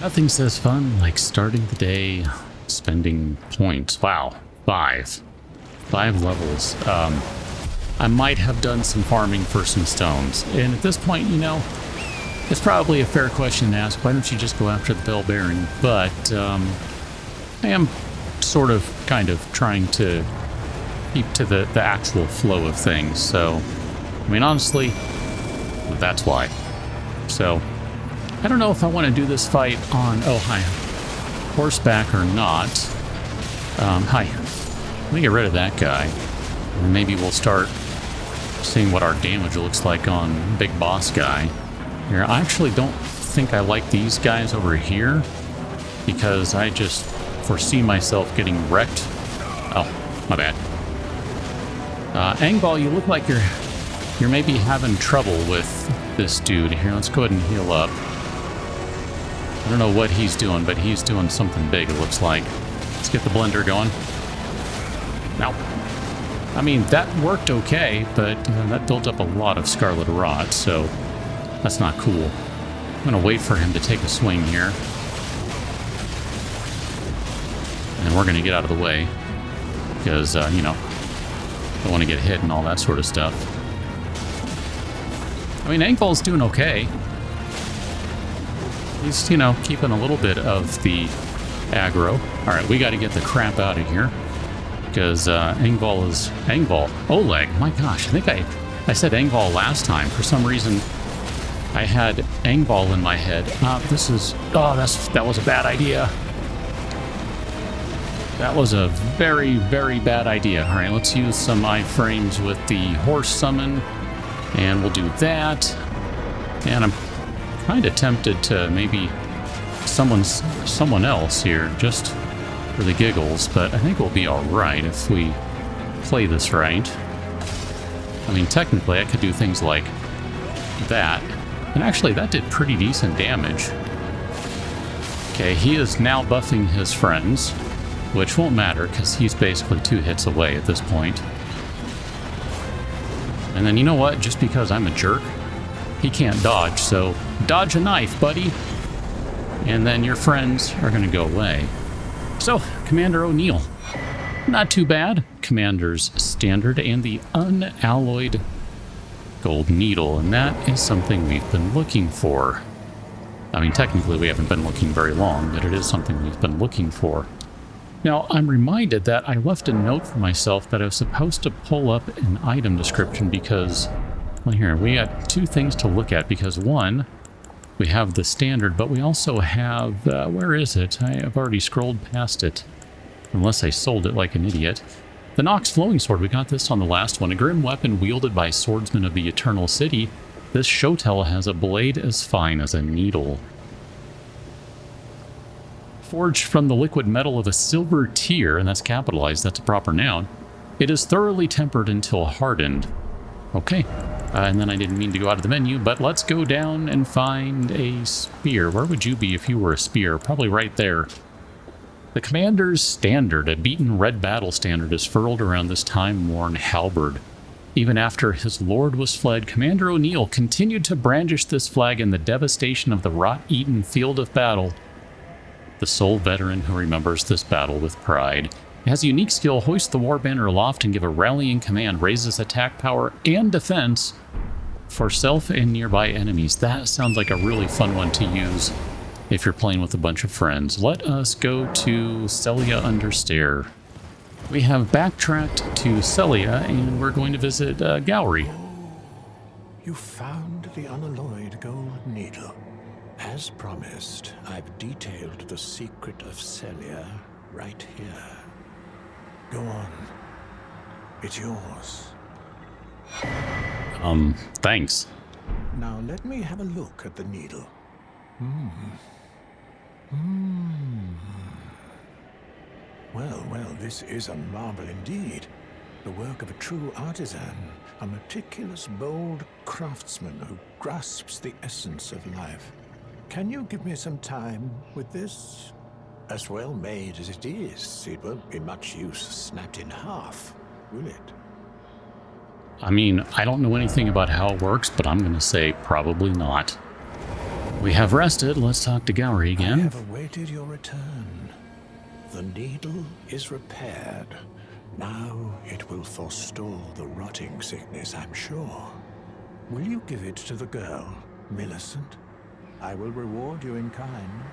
Nothing says fun like starting the day spending points. Wow, 5 levels. I might have done some farming for some stones, and at this point, you know, it's probably a fair question to ask, why don't you just go after the bell bearing? But I am sort of kind of trying to keep to the actual flow of things. So I mean, honestly, that's why. So I don't know if I want to do this fight on horseback or not. Hi. Let me get rid of that guy, and maybe we'll start seeing what our damage looks like on Big Boss guy. Here, I actually don't think I like these guys over here, because I just foresee myself getting wrecked. Oh, my bad. Angball, you look like you're maybe having trouble with this dude. Here, let's go ahead and heal up. I don't know what he's doing, but he's doing something big, it looks like. Let's get the blender going. Now, I mean, that worked okay, but that built up a lot of Scarlet Rot, so that's not cool. I'm going to wait for him to take a swing here. And we're going to get out of the way, because, you know, don't want to get hit and all that sort of stuff. I mean, Angball's doing okay. He's, you know, keeping a little bit of the aggro. All right, we got to get the crap out of here, because Angball is... Oleg, my gosh, I think I said Angball last time. For some reason, I had Angball in my head. That was a bad idea. That was a very, very bad idea. All right, let's use some iframes with the horse summon, and we'll do that. And I'm kind of tempted to maybe someone else here, just for the giggles, but I think we'll be all right if we play this right. I mean, technically, I could do things like that, and actually, that did pretty decent damage. Okay, he is now buffing his friends, which won't matter because he's basically 2 hits away at this point. And then, you know what? Just because I'm a jerk, he can't dodge, so dodge a knife, buddy. And then your friends are going to go away. So, Commander O'Neill. Not too bad. Commander's Standard and the Unalloyed Gold Needle, and that is something we've been looking for. I mean, technically we haven't been looking very long, but it is something we've been looking for. Now, I'm reminded that I left a note for myself that I was supposed to pull up an item description because, well, here, we got 2 things to look at, because one, we have the standard, but we also have, where is it? I have already scrolled past it, unless I sold it like an idiot. The Nox Flowing Sword, we got this on the last one, a grim weapon wielded by swordsmen of the Eternal City. This shotel has a blade as fine as a needle. Forged from the liquid metal of a silver tear, and that's capitalized, that's a proper noun. It is thoroughly tempered until hardened. Okay, and then I didn't mean to go out of the menu, but let's go down and find a spear. Where would you be if you were a spear? Probably right there. The Commander's Standard, a beaten red battle standard, is furled around this time-worn halberd. Even after his lord was fled, Commander O'Neill continued to brandish this flag in the devastation of the rot-eaten field of battle. The sole veteran who remembers this battle with pride. It has a unique skill, hoist the war banner aloft and give a rallying command, raises attack power and defense for self and nearby enemies. That sounds like a really fun one to use if you're playing with a bunch of friends. Let us go to Celia Understair. We have backtracked to Celia, and we're going to visit Gowry. You found the unalloyed gold needle. As promised, I've detailed the secret of Celia right here. Go on. It's yours. Thanks. Now let me have a look at the needle. Well, this is a marvel indeed. The work of a true artisan, a meticulous, bold craftsman who grasps the essence of life. Can you give me some time with this? As well made as it is, it won't be much use snapped in half, will it? I mean, I don't know anything about how it works, but I'm going to say probably not. We have rested. Let's talk to Gowry I again. have awaited your return. The needle is repaired. Now it will forestall the rotting sickness, I'm sure. Will you give it to the girl, Millicent? I will reward you in kind.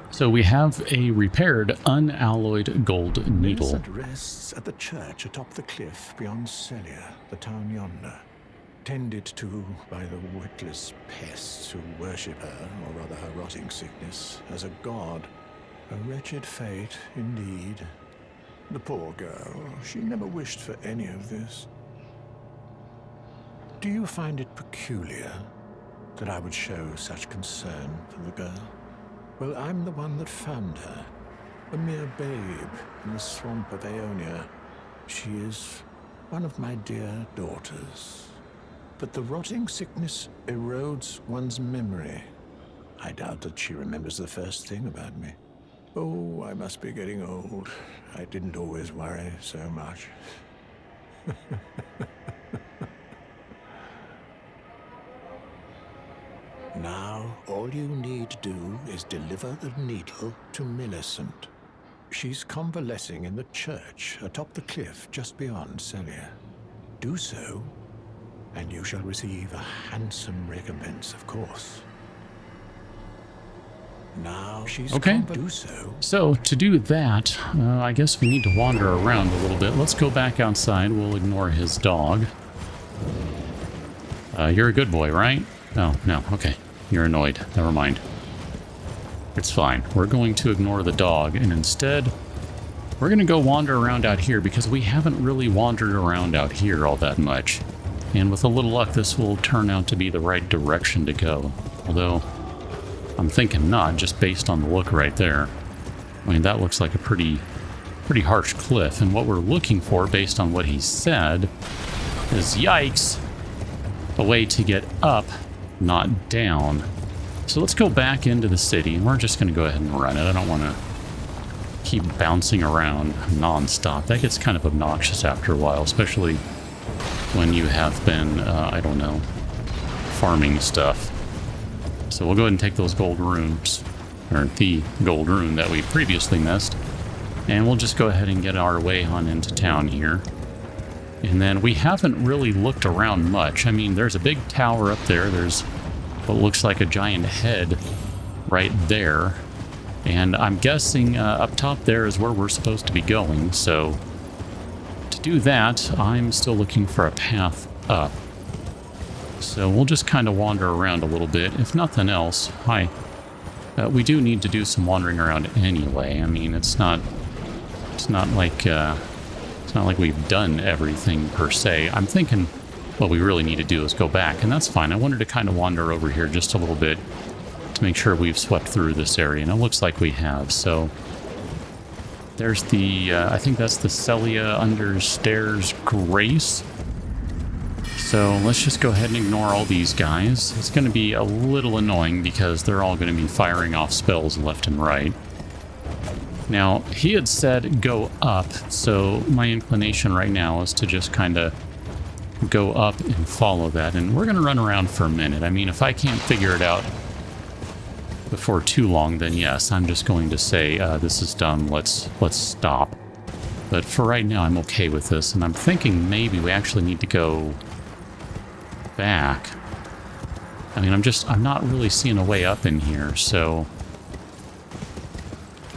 So we have a repaired, unalloyed gold needle. Millicent rests at the church atop the cliff beyond Celia, the town yonder. Tended to by the witless pests who worship her, or rather her rotting sickness, as a god. A wretched fate, indeed. The poor girl, she never wished for any of this. Do you find it peculiar that I would show such concern for the girl? Well, I'm the one that found her, a mere babe in the swamp of Aeonia. She is one of my dear daughters. But the rotting sickness erodes one's memory. I doubt that she remembers the first thing about me. Oh, I must be getting old. I didn't always worry so much. Now, all you need to do is deliver the needle to Millicent. She's convalescing in the church atop the cliff just beyond Celia. Do so, and you shall receive a handsome recompense, of course. Now she's Okay. do so. So to do that, I guess we need to wander around a little bit. Let's go back outside. We'll ignore his dog. You're a good boy, right? Oh, no. Okay. You're annoyed. Never mind. It's fine. We're going to ignore the dog, and instead, we're going to go wander around out here because we haven't really wandered around out here all that much. And with a little luck, this will turn out to be the right direction to go. Although, I'm thinking not, just based on the look right there. I mean, that looks like a pretty harsh cliff, and what we're looking for, based on what he said, is, yikes, a way to get up, not down. So let's go back into the city, and we're just going to go ahead and run it. I don't want to keep bouncing around non-stop. That gets kind of obnoxious after a while, especially when you have been, I don't know, farming stuff. So we'll go ahead and take those gold runes, or the gold rune that we previously missed, and we'll just go ahead and get our way on into town here. And then we haven't really looked around much. I mean, there's a big tower up there. There's what looks like a giant head right there. And I'm guessing up top there is where we're supposed to be going. So to do that, I'm still looking for a path up. So we'll just kind of wander around a little bit. If nothing else, we do need to do some wandering around anyway. I mean, it's not like we've done everything per se. I'm thinking what we really need to do is go back, and that's fine. I wanted to kind of wander over here just a little bit to make sure we've swept through this area, and it looks like we have. So there's the, I think that's the Celia Understairs Grace. So let's just go ahead and ignore all these guys. It's going to be a little annoying because they're all going to be firing off spells left and right. Now, he had said go up, so my inclination right now is to just kind of go up and follow that, and we're going to run around for a minute. I mean, if I can't figure it out before too long, then yes, I'm just going to say, this is dumb, let's stop. But for right now, I'm okay with this, and I'm thinking maybe we actually need to go back. I mean, I'm not really seeing a way up in here, so...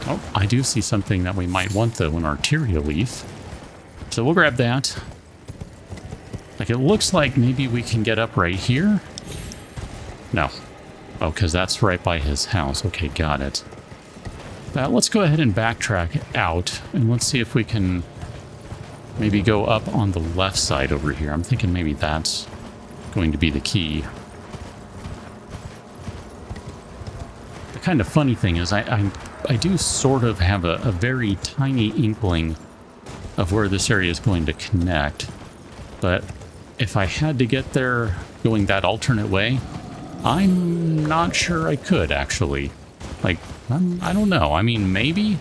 Oh, I do see something that we might want, though, an arteria leaf. So we'll grab that. Like, it looks like maybe we can get up right here. No. Oh, because that's right by his house. Okay, got it. Let's go ahead and backtrack out, and let's see if we can maybe go up on the left side over here. I'm thinking maybe that's going to be the key. The kind of funny thing is I do sort of have a very tiny inkling of where this area is going to connect, but if I had to get there going that alternate way, I'm not sure I could, actually. Like, I don't know. I mean, maybe.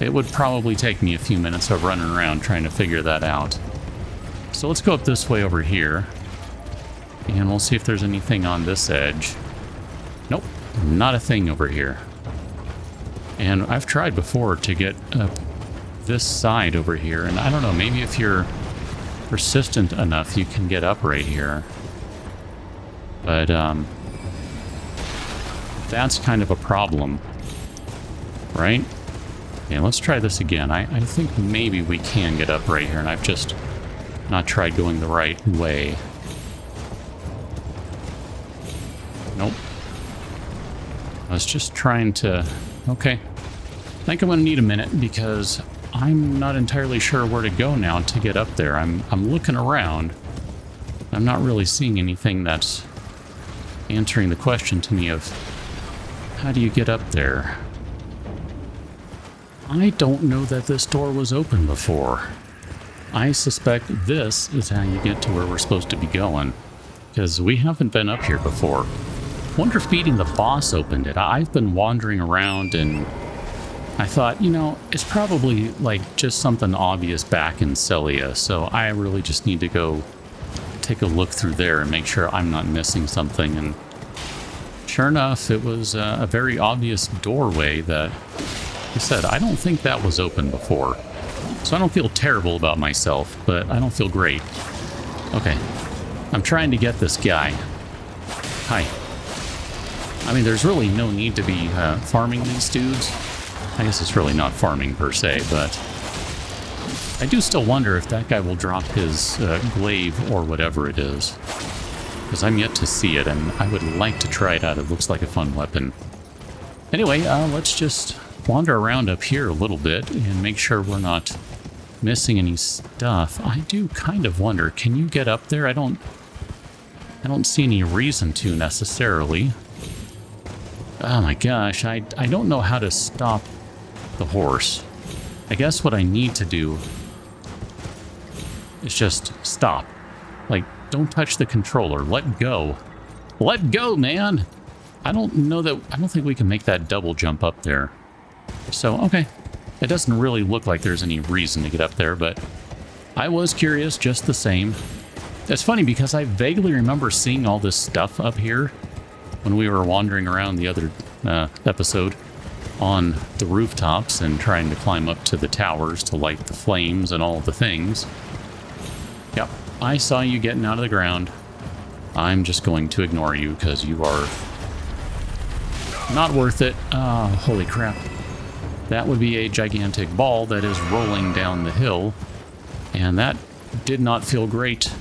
It would probably take me a few minutes of running around trying to figure that out. So let's go up this way over here. And we'll see if there's anything on this edge. Nope, not a thing over here. And I've tried before to get up this side over here, and I don't know, maybe if you're persistent enough, you can get up right here. But, that's kind of a problem, right? Okay, let's try this again. I think maybe we can get up right here, and I've just not tried going the right way. Nope. I was just trying to... Okay. I think I'm going to need a minute because I'm not entirely sure where to go now to get up there. I'm looking around. I'm not really seeing anything that's answering the question to me of how do you get up there? I don't know that this door was open before. I suspect this is how you get to where we're supposed to be going, because we haven't been up here before. Wonder if beating the boss opened it. I've been wandering around and I thought, you know, it's probably like just something obvious back in Celia, so I really just need to go take a look through there and make sure I'm not missing something. And sure enough, it was a very obvious doorway that, like I said, I don't think that was open before. So I don't feel terrible about myself, but I don't feel great. Okay, I'm trying to get this guy. Hi. I mean, there's really no need to be farming these dudes. I guess it's really not farming per se, but I do still wonder if that guy will drop his glaive or whatever it is. Because I'm yet to see it, and I would like to try it out. It looks like a fun weapon. Anyway, let's just wander around up here a little bit and make sure we're not missing any stuff. I do kind of wonder, can you get up there? I don't see any reason to necessarily. Oh my gosh, I don't know how to stop the horse. I guess what I need to do is just stop. Like, don't touch the controller. Let go. Let go, man! I don't think we can make that double jump up there. So, okay. It doesn't really look like there's any reason to get up there, but I was curious just the same. It's funny because I vaguely remember seeing all this stuff up here when we were wandering around the other episode on the rooftops and trying to climb up to the towers to light the flames and all the things. Yep, I saw you getting out of the ground. I'm just going to ignore you because you are not worth it. Holy crap. That would be a gigantic ball that is rolling down the hill, and that did not feel great.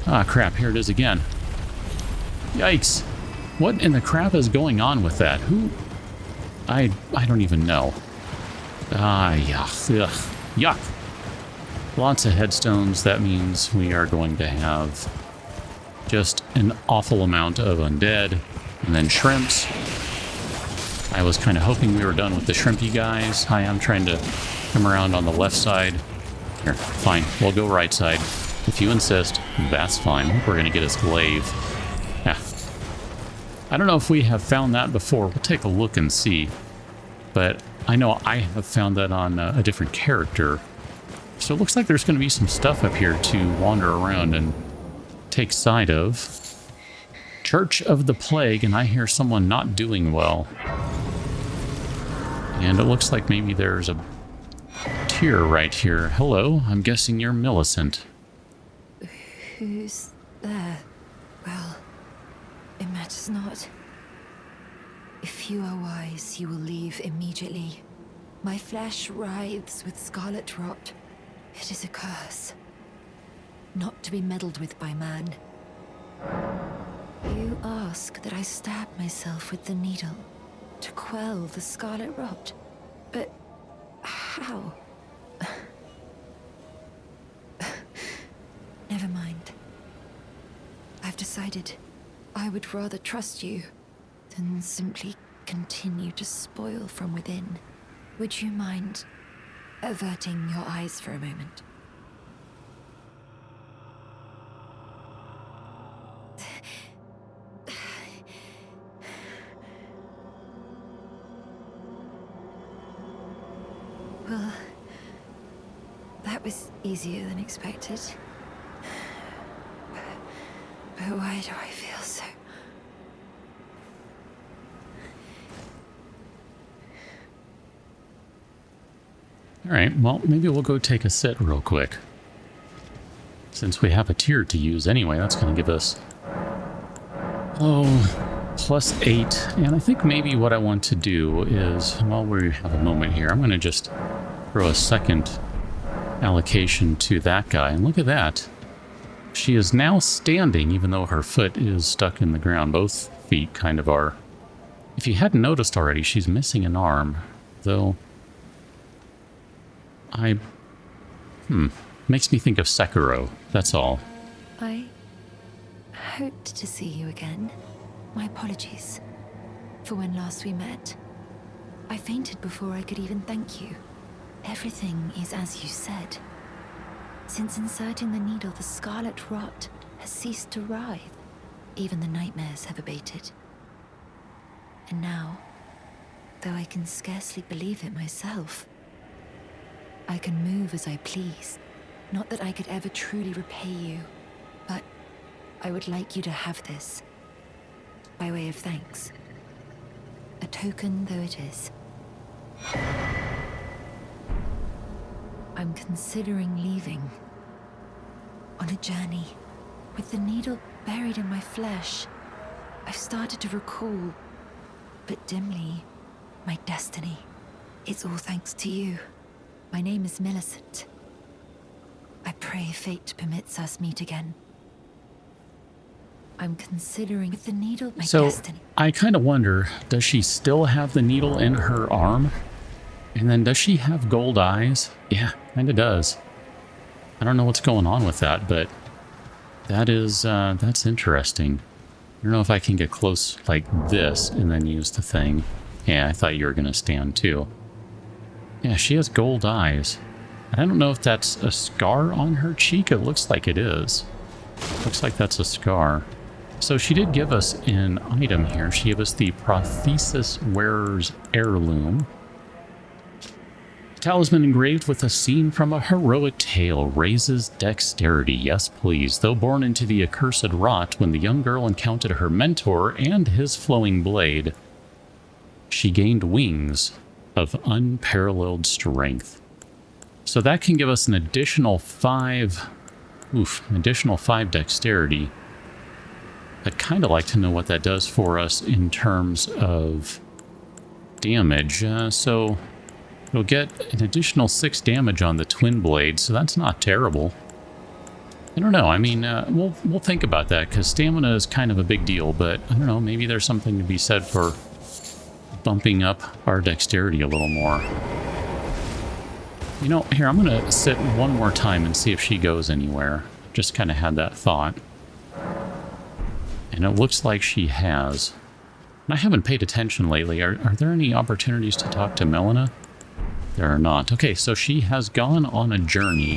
Ah, crap, here it is again. Yikes. What in the crap is going on with that? Who? I don't even know. Ah, yuck. Ugh. Yuck. Lots of headstones. That means we are going to have just an awful amount of undead. And then shrimps. I was kind of hoping we were done with the shrimpy guys. Hi, I'm trying to come around on the left side. Here, fine. We'll go right side. If you insist, that's fine. We're going to get his glaive. Yeah. I don't know if we have found that before. We'll take a look and see. But I know I have found that on a different character. So it looks like there's going to be some stuff up here to wander around and take sight of. Church of the Plague, and I hear someone not doing well. And it looks like maybe there's a tier right here. Hello, I'm guessing you're Millicent. Who's there? Well, it matters not. If you are wise, you will leave immediately. My flesh writhes with scarlet rot. It is a curse, not to be meddled with by man. You ask that I stab myself with the needle to quell the scarlet rot, but how? Never mind. I've decided I would rather trust you than simply continue to spoil from within. Would you mind averting your eyes for a moment? Well, that was easier than expected. But why do I feel so... Alright, well, maybe we'll go take a sit real quick. Since we have a tier to use anyway, that's going to give us... +8. And I think maybe what I want to do is, while we have a moment here, I'm going to just throw a second allocation to that guy. And look at that. She is now standing, even though her foot is stuck in the ground. Both feet kind of are. If you hadn't noticed already, she's missing an arm. Though... Makes me think of Sekiro, that's all. I hoped to see you again. My apologies for when last we met. I fainted before I could even thank you. Everything is as you said. Since inserting the needle, the scarlet rot has ceased to writhe. Even the nightmares have abated. And now, though I can scarcely believe it myself, I can move as I please. Not that I could ever truly repay you, but I would like you to have this, by way of thanks. A token though it is. I'm considering leaving. On a journey. With the needle buried in my flesh, I've started to recall, but dimly, my destiny. It's all thanks to you. My name is Millicent. I pray fate permits us meet again. I'm considering with the needle my destiny. I kind of wonder, does she still have the needle in her arm? And then does she have gold eyes? Yeah, kind of does. I don't know what's going on with that, but that is, that's interesting. I don't know if I can get close like this and then use the thing. Yeah, I thought you were going to stand too. Yeah, she has gold eyes. And I don't know if that's a scar on her cheek. It looks like it is. Looks like that's a scar. So she did give us an item here. She gave us the Prothesis Wearer's Heirloom. Talisman engraved with a scene from a heroic tale raises dexterity. Yes, please. Though born into the accursed rot, when the young girl encountered her mentor and his flowing blade, she gained wings of unparalleled strength. So that can give us an additional 5 dexterity. I'd kind of like to know what that does for us in terms of damage. So it'll get an additional 6 damage on the twin blades, so that's not terrible. I don't know. I mean, we'll think about that, because stamina is kind of a big deal, but I don't know, maybe there's something to be said for bumping up our dexterity a little more. You know, here, I'm going to sit one more time and see if she goes anywhere. Just kind of had that thought. And it looks like she has. And I haven't paid attention lately. Are there any opportunities to talk to Melina? There are not. Okay, so she has gone on a journey.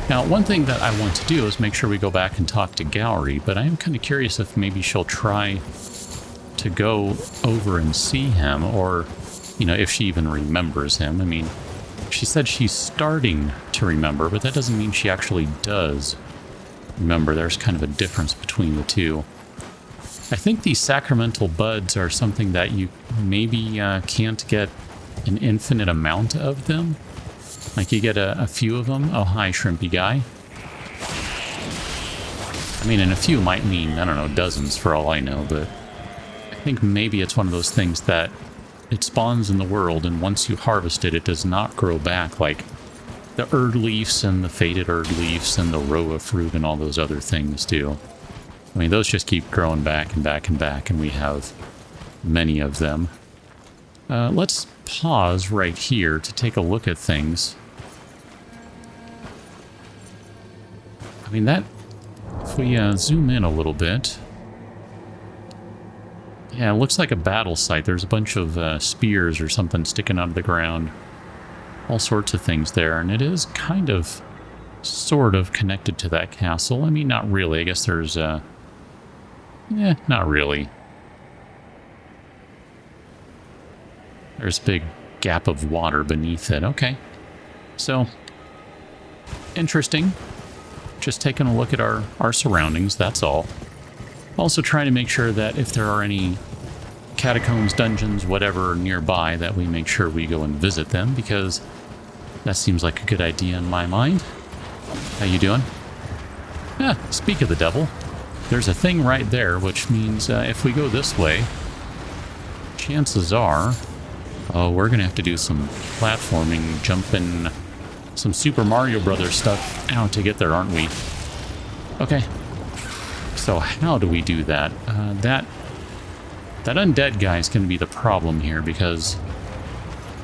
Now, one thing that I want to do is make sure we go back and talk to Gowry, but I am kind of curious if maybe she'll try to go over and see him, or, you know, if she even remembers him. I mean, she said she's starting to remember, but that doesn't mean she actually does remember. There's kind of a difference between the two. I think these sacramental buds are something that you maybe can't get an infinite amount of them. Like, you get a few of them. Oh, hi, shrimpy guy. I mean, and a few might mean, I don't know, dozens for all I know, but I think maybe it's one of those things that it spawns in the world, and once you harvest it, it does not grow back like the Erd leaves and the faded Erd leaves and the Roa fruit and all those other things do. I mean, those just keep growing back and back and back, and we have many of them. Let's pause right here to take a look at things. I mean, that... If we zoom in a little bit... Yeah, it looks like a battle site. There's a bunch of spears or something sticking out of the ground. All sorts of things there, and it is kind of, sort of connected to that castle. I mean, not really. I guess there's, not really. There's a big gap of water beneath it. Okay. So, interesting. Just taking a look at our surroundings, that's all. Also trying to make sure that if there are any catacombs, dungeons, whatever nearby, that we make sure we go and visit them, because that seems like a good idea in my mind. How you doing? Speak of the devil, there's a thing right there, which means if we go this way, chances are, we're going to have to do some platforming, jumping, some Super Mario Brothers stuff out to get there, aren't we? Okay. So how do we do that? That undead guy is going to be the problem here, because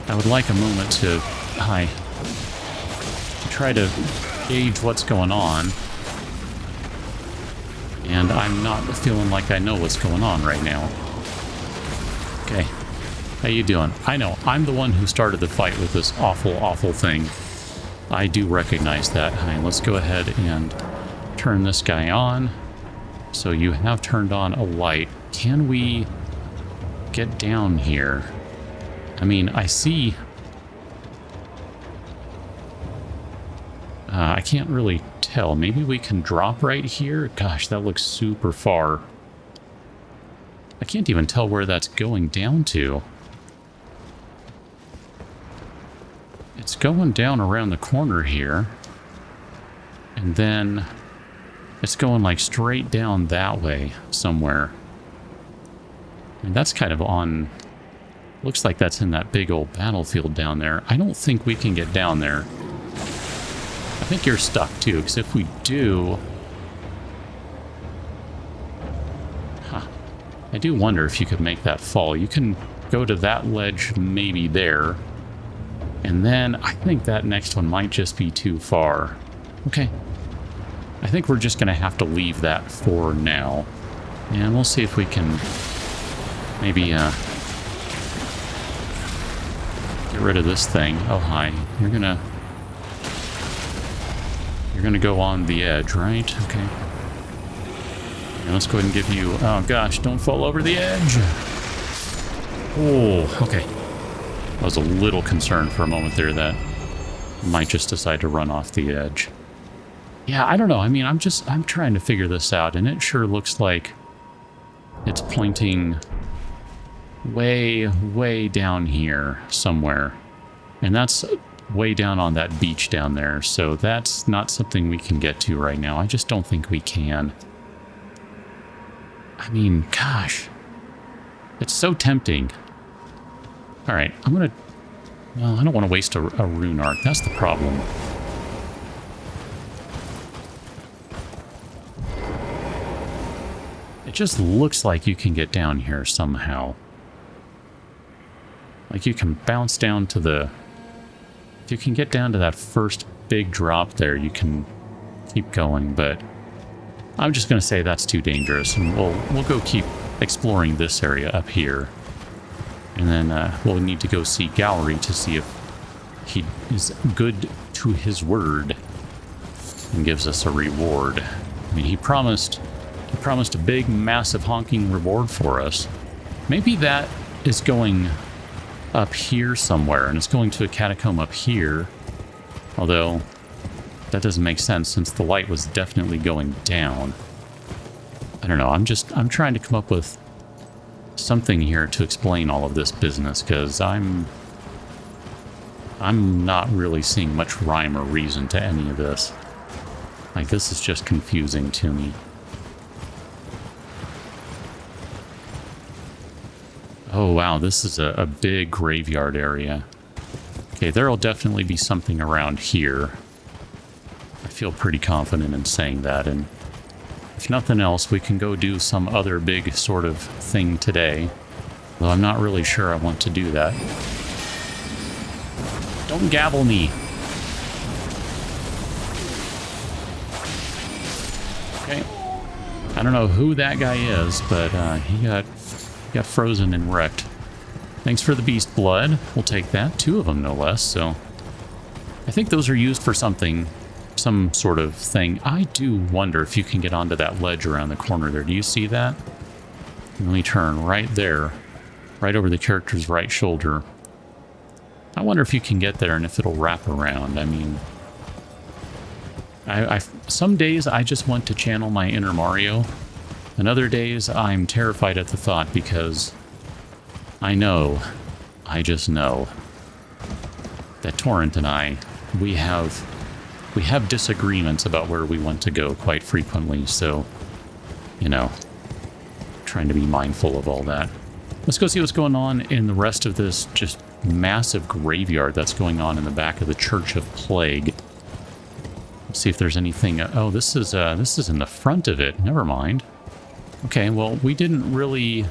I would like a moment to try to gauge what's going on. And I'm not feeling like I know what's going on right now. Okay. How you doing? I know, I'm the one who started the fight with this awful, awful thing. I do recognize that. Let's go ahead and turn this guy on. So you have turned on a light. Can we get down here? I mean, I see... I can't really tell. Maybe we can drop right here? Gosh, that looks super far. I can't even tell where that's going down to. It's going down around the corner here. And then it's going like straight down that way somewhere. And that's kind of on... Looks like that's in that big old battlefield down there. I don't think we can get down there. I think you're stuck too, because if we do... I do wonder if you could make that fall. You can go to that ledge maybe there. And then I think that next one might just be too far. Okay. I think we're just going to have to leave that for now. And we'll see if we can maybe get rid of this thing. Oh, hi. You're gonna go on the edge, right? Okay. And let's go ahead and give you... Oh, gosh, don't fall over the edge. Oh, okay. I was a little concerned for a moment there that I might just decide to run off the edge. Yeah, I don't know. I mean, I'm trying to figure this out, and it sure looks like it's pointing way, way down here somewhere. And that's way down on that beach down there, so that's not something we can get to right now. I just don't think we can. I mean, gosh. It's so tempting. Alright, I'm gonna... Well, I don't want to waste a rune arc. That's the problem. It just looks like you can get down here somehow. Like you can bounce down to the... If you can get down to that first big drop there, you can keep going, but I'm just going to say that's too dangerous, and we'll go keep exploring this area up here. And then we'll need to go see Gallery to see if he is good to his word and gives us a reward. I mean, he promised a big, massive, honking reward for us. Maybe that is going up here somewhere, and it's going to a catacomb up here. Although, that doesn't make sense since the light was definitely going down. I don't know, I'm trying to come up with something here to explain all of this business, because I'm not really seeing much rhyme or reason to any of this. Like, this is just confusing to me. Oh wow, this is a big graveyard area. Okay, there'll definitely be something around here. I feel pretty confident in saying that, and if nothing else, we can go do some other big sort of thing today. Though I'm not really sure I want to do that. Don't gavel me! Okay. I don't know who that guy is, but he got frozen and wrecked. Thanks for the beast blood. We'll take that. 2 of them, no less, so... I think those are used for something, some sort of thing. I do wonder if you can get onto that ledge around the corner there. Do you see that? Let me turn right there, right over the character's right shoulder. I wonder if you can get there and if it'll wrap around. I mean... some days I just want to channel my inner Mario And other days, I'm terrified at the thought because I just know, that Torrent and I, we have disagreements about where we want to go quite frequently, so, you know, trying to be mindful of all that. Let's go see what's going on in the rest of this just massive graveyard that's going on in the back of the Church of Plague. Let's see if there's anything. Oh, this is in the front of it. Never mind. Okay, well, we didn't really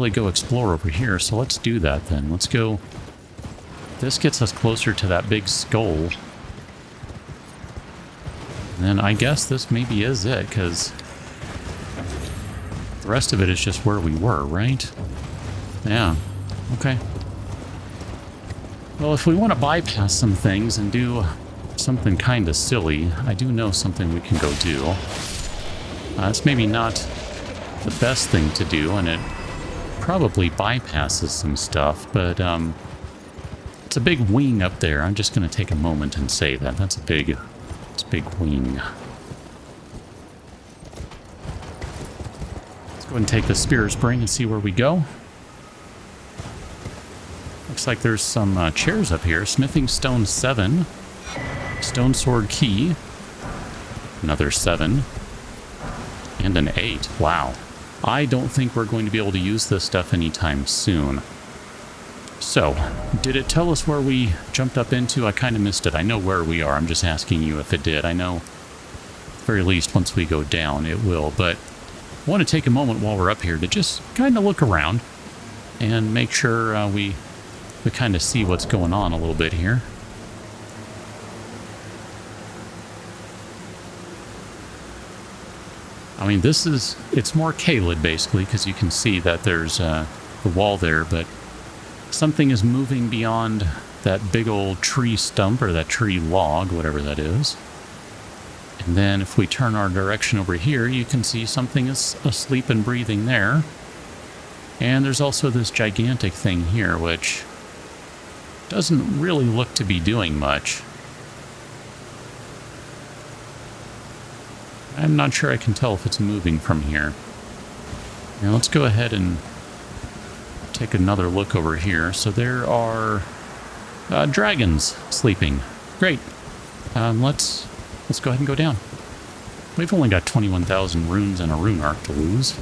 go explore over here, so let's do that then. Let's go. This gets us closer to that big skull. And then I guess this maybe is it, because the rest of it is just where we were, right? Yeah. Okay. Well, if we want to bypass some things and do something kind of silly, I do know something we can go do. It's maybe not the best thing to do, and it probably bypasses some stuff, but it's a big wing up there. I'm just going to take a moment and say that. It's a big wing. Let's go ahead and take the Spear Spring and see where we go. Looks like there's some chairs up here. Smithing Stone 7. Stone Sword Key. Another 7. And an 8. Wow. I don't think we're going to be able to use this stuff anytime soon. So, did it tell us where we jumped up into? I kind of missed it. I know where we are. I'm just asking you if it did. I know, at the very least, once we go down, it will. But I want to take a moment while we're up here to just kind of look around and make sure we kind of see what's going on a little bit here. I mean, it's more Caelid, basically, because you can see that there's the wall there, but something is moving beyond that big old tree stump, or that tree log, whatever that is. And then if we turn our direction over here, you can see something is asleep and breathing there. And there's also this gigantic thing here, which doesn't really look to be doing much. I'm not sure I can tell if it's moving from here. Now let's go ahead and take another look over here. So there are dragons sleeping. Great. Let's go ahead and go down. We've only got 21,000 runes and a rune arc to lose.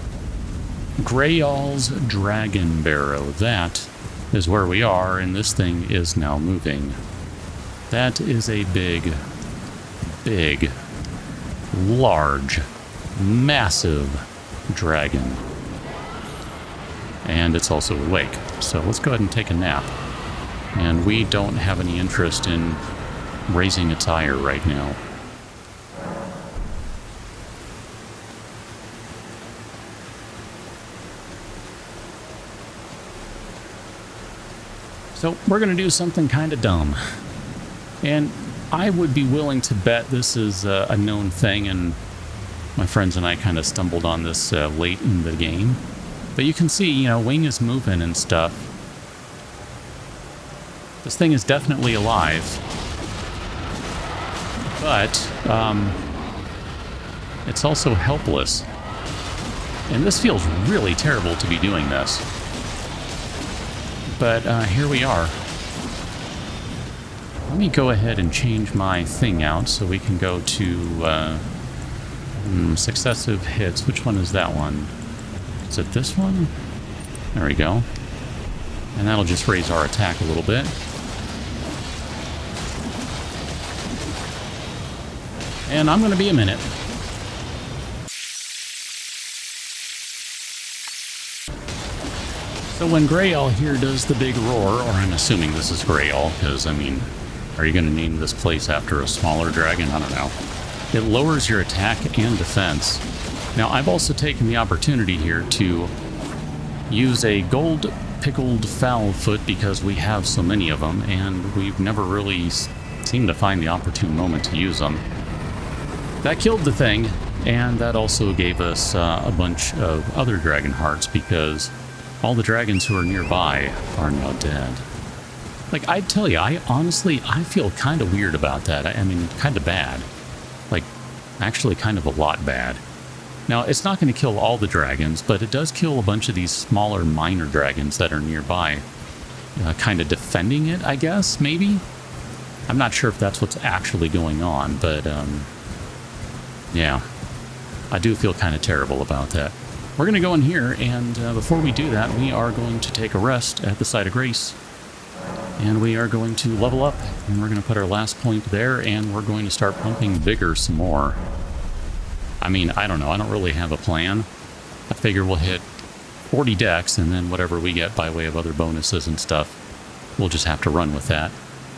Greyoll's Dragon Barrow. That is where we are, and this thing is now moving. That is a big, large, massive dragon. And it's also awake. So let's go ahead and take a nap. And we don't have any interest in raising its ire right now. So we're going to do something kind of dumb. And I would be willing to bet this is a known thing, and my friends and I kind of stumbled on this late in the game. But you can see, you know, Wing is moving and stuff. This thing is definitely alive. But it's also helpless. And this feels really terrible to be doing this. But here we are. Let me go ahead and change my thing out so we can go to successive hits. Which one is that one? Is it this one? There we go. And that'll just raise our attack a little bit. And I'm going to be a minute. So when Greyoll here does the big roar, or I'm assuming this is Greyoll, because, I mean, are you going to name this place after a smaller dragon? I don't know. It lowers your attack and defense. Now, I've also taken the opportunity here to use a gold pickled foul foot because we have so many of them, and we've never really seemed to find the opportune moment to use them. That killed the thing, and that also gave us a bunch of other dragon hearts because all the dragons who are nearby are now dead. Like, I tell you, I feel kind of weird about that. I mean, kind of bad. Like, actually kind of a lot bad. Now, it's not going to kill all the dragons, but it does kill a bunch of these smaller minor dragons that are nearby. Kind of defending it, I guess, maybe? I'm not sure if that's what's actually going on, but yeah. I do feel kind of terrible about that. We're going to go in here, and before we do that, we are going to take a rest at the site of grace. And we are going to level up, and we're going to put our last point there, and we're going to start pumping vigor some more. I mean, I don't know. I don't really have a plan. I figure we'll hit 40 decks, and then whatever we get by way of other bonuses and stuff, we'll just have to run with that.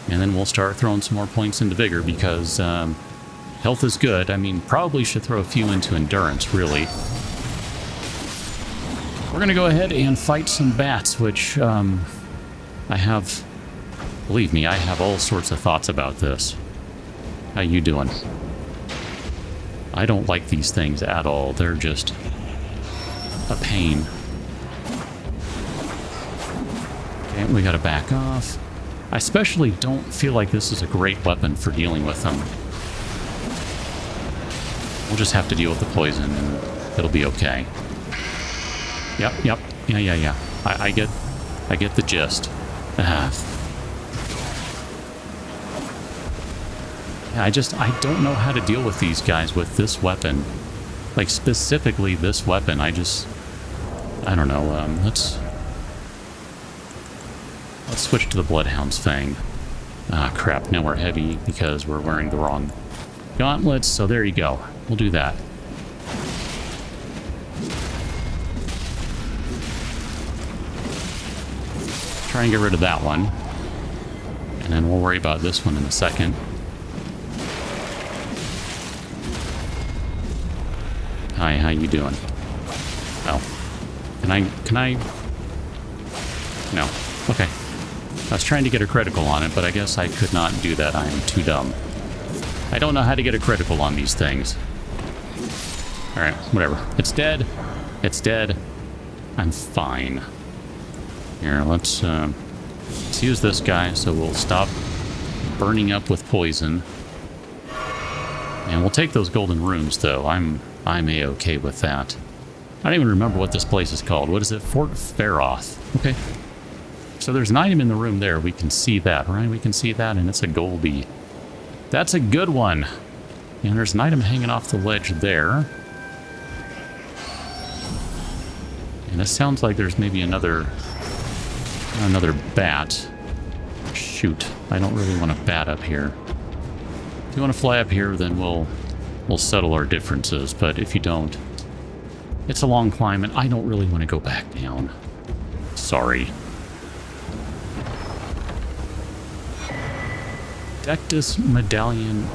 And then we'll start throwing some more points into vigor, because health is good. I mean, probably should throw a few into endurance, really. We're going to go ahead and fight some bats, which I have... Believe me, I have all sorts of thoughts about this. How you doing? I don't like these things at all. They're just a pain. Okay, we gotta back off. I especially don't feel like this is a great weapon for dealing with them. We'll just have to deal with the poison and it'll be okay. Yep. Yeah. I get the gist. I don't know how to deal with these guys with this weapon. Like, specifically this weapon. I don't know. Let's switch to the Bloodhound's Fang. Ah, crap. Now we're heavy because we're wearing the wrong gauntlets. So there you go. We'll do that. Try and get rid of that one. And then we'll worry about this one in a second. Hi, how you doing? Oh. Can I... No. Okay. I was trying to get a critical on it, but I guess I could not do that. I am too dumb. I don't know how to get a critical on these things. Alright, whatever. It's dead. It's dead. I'm fine. Here, let's use this guy so we'll stop burning up with poison. And we'll take those golden runes, though. I'm A-okay with that. I don't even remember what this place is called. What is it? Fort Faroth. Okay. So there's an item in the room there. We can see that, right? We can see that, and it's a goldie. That's a good one. And there's an item hanging off the ledge there. And it sounds like there's maybe another bat. Shoot. I don't really want a bat up here. If you want to fly up here, then we'll settle our differences, but if you don't, it's a long climb, and I don't really want to go back down. Sorry. Dectus Medallion.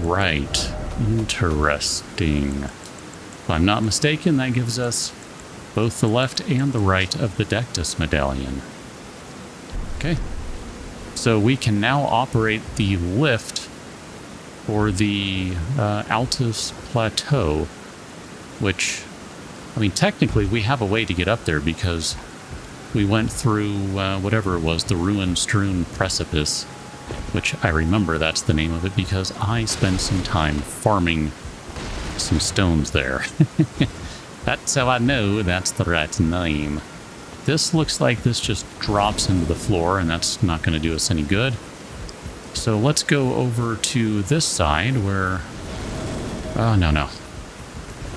Right. Interesting. If I'm not mistaken, that gives us both the left and the right of the Dectus Medallion. Okay. So we can now operate the lift for the Altus Plateau, which, I mean, technically we have a way to get up there because we went through whatever it was, the ruin-strewn precipice, which I remember that's the name of it because I spent some time farming some stones there. That's how I know that's the right name. This looks like this just drops into the floor, and that's not going to do us any good. So let's go over to this side where... Oh, no.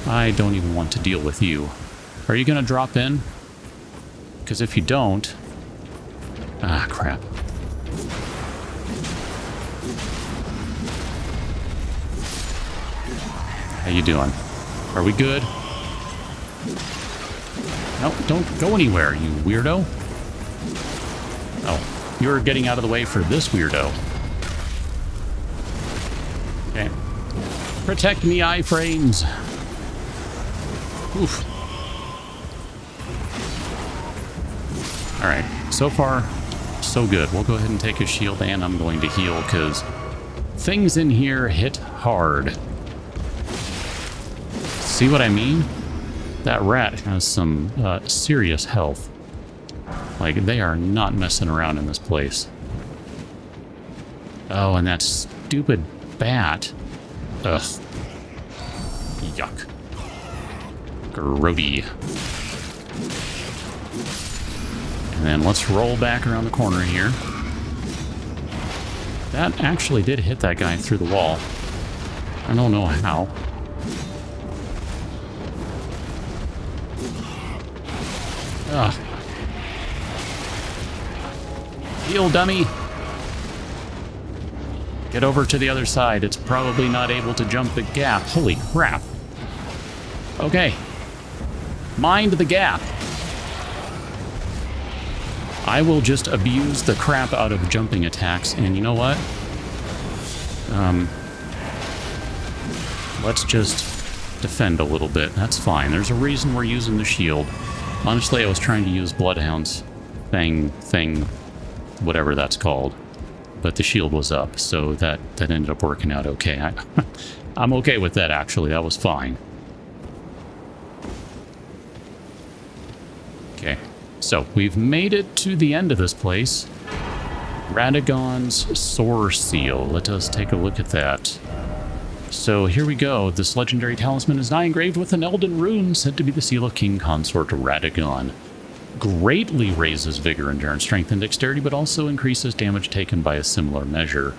I don't even want to deal with you. Are you going to drop in? Because if you don't... Ah, crap. How you doing? Are we good? No, don't go anywhere, you weirdo. Oh, you're getting out of the way for this weirdo. Okay. Protect me, iframes. Oof. Alright, so far, so good. We'll go ahead and take his shield, and I'm going to heal, because things in here hit hard. See what I mean? That rat has some serious health. Like, they are not messing around in this place. Oh, and that stupid bat. Ugh. Yuck. Grody. And then let's roll back around the corner here. That actually did hit that guy through the wall. I don't know how. Ugh. Heal, dummy! Get over to the other side. It's probably not able to jump the gap. Holy crap. Okay. Mind the gap. I will just abuse the crap out of jumping attacks, and you know what? Let's just defend a little bit. That's fine. There's a reason we're using the shield. Honestly, I was trying to use Bloodhound's thing, whatever that's called. But the shield was up, so that ended up working out okay. I'm okay with that, actually. That was fine. Okay, so we've made it to the end of this place. Radagon's Sore Seal. Let us take a look at that. So here we go. This legendary talisman is now engraved with an Elden rune said to be the seal of King Consort Radagon. Greatly raises vigor, endurance, strength, and dexterity, but also increases damage taken by a similar measure.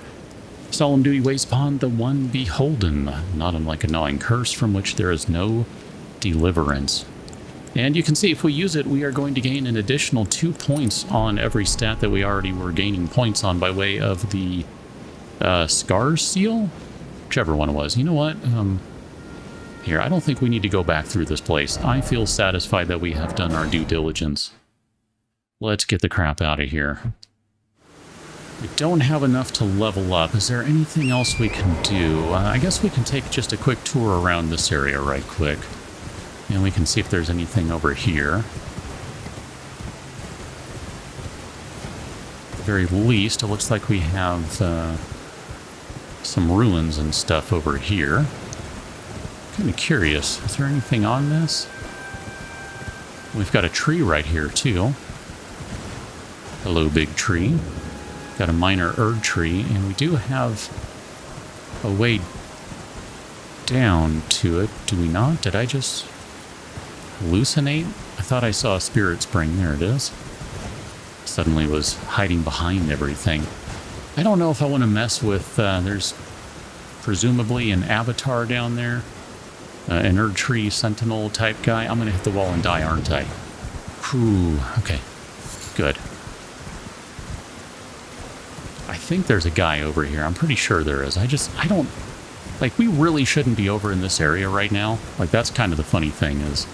Solemn duty weighs upon the one beholden, not unlike a gnawing curse from which there is no deliverance. And you can see if we use it, we are going to gain an additional 2 points on every stat that we already were gaining points on by way of the Scar Seal? Whichever one it was. You know what? Here, I don't think we need to go back through this place. I feel satisfied that we have done our due diligence. Let's get the crap out of here. We don't have enough to level up. Is there anything else we can do? I guess we can take just a quick tour around this area right quick. And we can see if there's anything over here. At the very least, it looks like we have some ruins and stuff over here. Kind of curious. Is there anything on this? We've got a tree right here, too. Hello, big tree. Got a minor Erd tree, and we do have a way down to it. Do we not? Did I just hallucinate? I thought I saw a spirit spring. There it is. Suddenly was hiding behind everything. I don't know if I want to mess with... there's presumably an avatar down there. An Erd tree sentinel type guy. I'm going to hit the wall and die, aren't I? Whew. Okay. Good. I think there's a guy over here. I'm pretty sure there is. I don't... Like, we really shouldn't be over in this area right now. Like, that's kind of the funny thing is...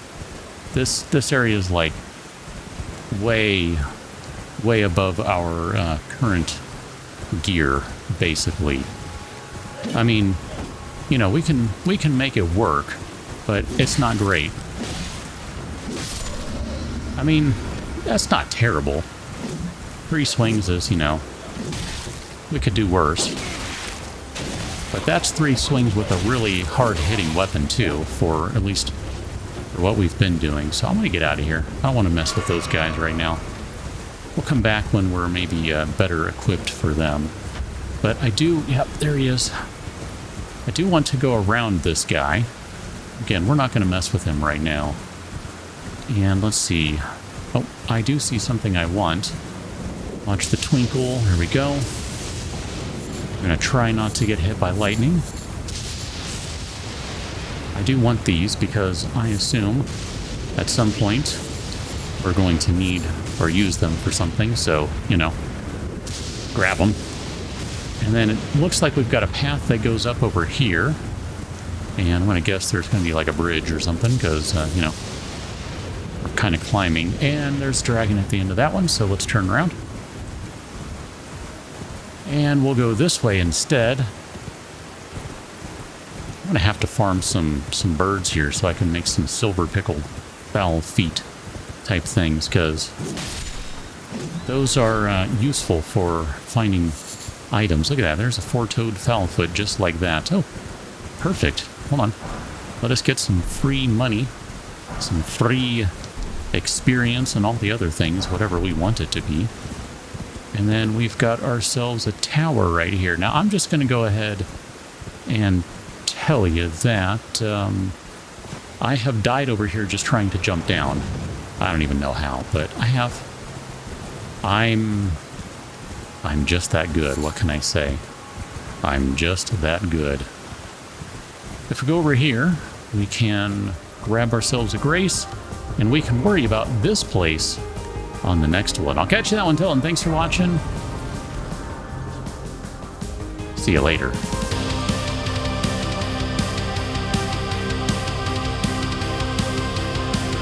This area is, like, way above our current gear, basically. I mean... You know, we can make it work, but it's not great. I mean, that's not terrible. 3 swings is, you know, we could do worse. But that's 3 swings with a really hard-hitting weapon, too, for at least for what we've been doing. So I'm going to get out of here. I don't want to mess with those guys right now. We'll come back when we're maybe better equipped for them. But I do... Yep, there he is. I do want to go around this guy. Again, we're not going to mess with him right now. And let's see. Oh, I do see something I want. Watch the twinkle. Here we go. I'm going to try not to get hit by lightning. I do want these because I assume at some point we're going to need or use them for something. So, you know, grab them. And then it looks like we've got a path that goes up over here. And I'm going to guess there's going to be like a bridge or something because, you know, we're kind of climbing. And there's a dragon at the end of that one, so let's turn around. And we'll go this way instead. I'm going to have to farm some birds here so I can make some silver pickled fowl feet type things because those are useful for finding items. Look at that. There's a 4-toed fowl-foot just like that. Oh, perfect. Hold on. Let us get some free money, some free experience, and all the other things, whatever we want it to be. And then we've got ourselves a tower right here. Now, I'm just going to go ahead and tell you that I have died over here just trying to jump down. I don't even know how, but I have. I'm just that good. What can I say? I'm just that good. If we go over here, we can grab ourselves a grace, and we can worry about this place on the next one. I'll catch you that one, till, and thanks for watching. See you later.